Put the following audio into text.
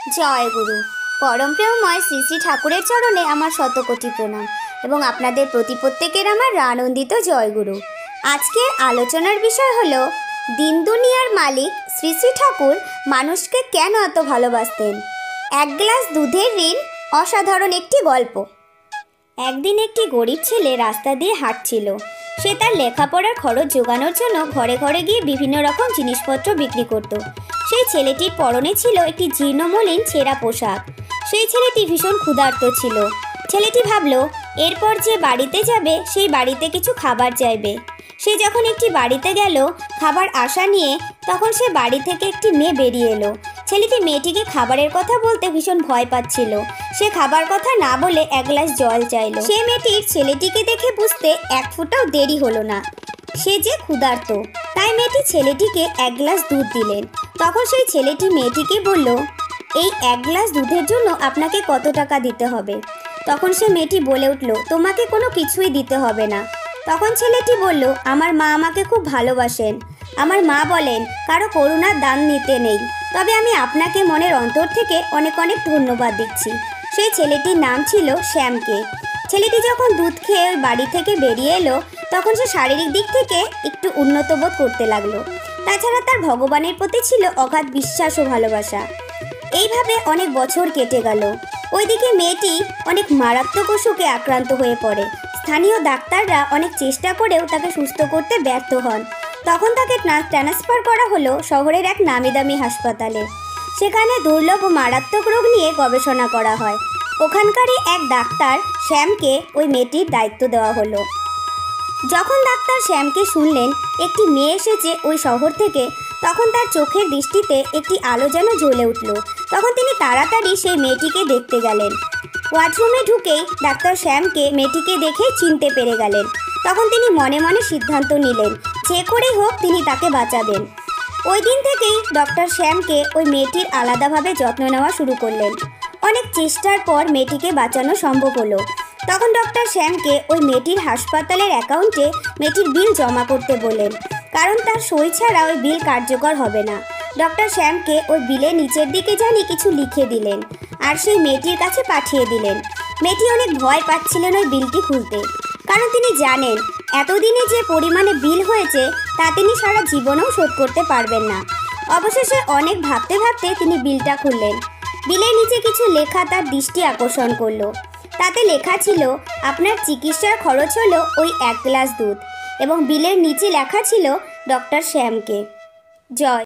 জয় গুরু। পরম প্রেমময় শ্রী শ্রী ঠাকুরের চরণে আমার শতকোটি প্রণাম এবং আপনাদের প্রত্যেকের আমার আনন্দিত জয় গুরু। আজকের আলোচনার বিষয় হলো দিন দুনিয়ার মালিক শ্রী শ্রী ঠাকুর মানুষকে কেন এত ভালোবাসতেন। এক গ্লাস দুধের ঋণ অসাধারণ একটি গল্প। একদিন একটি গরিব ছেলে রাস্তা দিয়ে হাঁটছিল। সে তার লেখাপড়ার খরচ জোগানোর জন্য ঘরে ঘরে গিয়ে বিভিন্ন রকম জিনিসপত্র বিক্রি করত। সেই ছেলেটির পরনে ছিল একটি জীর্ণমলিন ছেঁড়া পোশাক। সেই ছেলেটি ভীষণ ক্ষুধার্ত ছিল। ছেলেটি ভাবল, এরপর যে বাড়িতে যাবে সেই বাড়িতে কিছু খাবার চাইবে। সে যখন একটি বাড়িতে গেল খাবার আশা নিয়ে, তখন সে বাড়ি থেকে একটি মেয়ে বেরিয়ে এলো। ছেলেটি মেয়েটিকে খাবারের কথা বলতে ভীষণ ভয় পাচ্ছিল। সে খাবার কথা না বলে এক গ্লাস জল চাইল। সে মেয়েটির ছেলেটিকে দেখে বুঝতে এক ফোঁটাও দেরি হলো না সে যে ক্ষুধার্ত। তাই মেয়েটি ছেলেটিকে এক গ্লাস দুধ দিলেন। তখন সেই ছেলেটি মেয়েটিকে বলল, এই এক গ্লাস দুধের জন্য আপনাকে কত টাকা দিতে হবে? তখন সে মেয়েটি বলে উঠল, তোমাকে কোনো কিছুই দিতে হবে না। তখন ছেলেটি বলল, আমার মা আমাকে খুব ভালোবাসেন। আমার মা বলেন কারো করুণার দান নিতে নেই, তবে আমি আপনাকে মনের অন্তর থেকে অনেক অনেক ধন্যবাদ দিচ্ছি। সেই ছেলেটির নাম ছিল শ্যামকে। ছেলেটি যখন দুধ খেয়ে ওই বাড়ি থেকে বেরিয়ে এলো, তখন সে শারীরিক দিক থেকে একটু উন্নত বোধ করতে লাগলো। তাছাড়া তার ভগবানের প্রতি ছিল অগাধ বিশ্বাস ও ভালোবাসা। এইভাবে অনেক বছর কেটে গেল। ওইদিকে মেয়েটি অনেক মারাত্মক অসুখে আক্রান্ত হয়ে পড়ে। স্থানীয় ডাক্তাররা অনেক চেষ্টা করেও তাকে সুস্থ করতে ব্যর্থ হন। তখন তাকে ট্রান্সফার করা হলো শহরের এক নামিদামি হাসপাতালে। সেখানে দুর্লভ ও মারাত্মক রোগ নিয়ে গবেষণা করা হয়। ওখানকারই এক ডাক্তার শ্যামকে ওই মেয়েটির দায়িত্ব দেওয়া হলো। যখন ডাক্তার শ্যামকে শুনলেন একটি মেয়ে এসেছে ওই শহর থেকে, তখন তার চোখের দৃষ্টিতে একটি আলো যেন জ্বলে উঠল। তখন তিনি তাড়াতাড়ি সেই মেয়েটিকে দেখতে গেলেন। ওয়াশরুমে ঢুকেই ডাক্তার শ্যামকে মেয়েটিকে দেখে চিনতে পেরে গেলেন। তখন তিনি মনে মনে সিদ্ধান্ত নিলেন, যে করেই হোক তিনি তাকে বাঁচাবেন। ওই দিন থেকেই ডক্টর শ্যামকে ওই মেয়েটির আলাদাভাবে যত্ন নেওয়া শুরু করলেন। অনেক চেষ্টার পর মেয়েটিকে বাঁচানো সম্ভব হলো। তখন ডক্টর শ্যামকে ওই মেয়েটির হাসপাতালের অ্যাকাউন্টে মেয়েটির বিল জমা করতে বললেন, কারণ তার সই ছাড়া ওই বিল কার্যকর হবে না। ডক্টর শ্যামকে ওই বিলের নিচের দিকে জানি কিছু লিখে দিলেন আর সেই মেয়েটির কাছে পাঠিয়ে দিলেন। মেয়েটি অনেক ভয় পাচ্ছিলেন ওই বিলটি খুলতে, কারণ তিনি জানেন এতদিনে যে পরিমাণে বিল হয়েছে তা তিনি সারা জীবনেও শোধ করতে পারবেন না। অবশেষে অনেক ভাবতে ভাবতে তিনি বিলটা খুললেন। বিলের নিচে কিছু লেখা তার দৃষ্টি আকর্ষণ করলো। তাতে লেখা ছিল, আপনার চিকিৎসার খরচ হলো ওই এক গ্লাস দুধ, এবং বিলের নিচে লেখা ছিল ডক্টর শ্যামকে। জয়।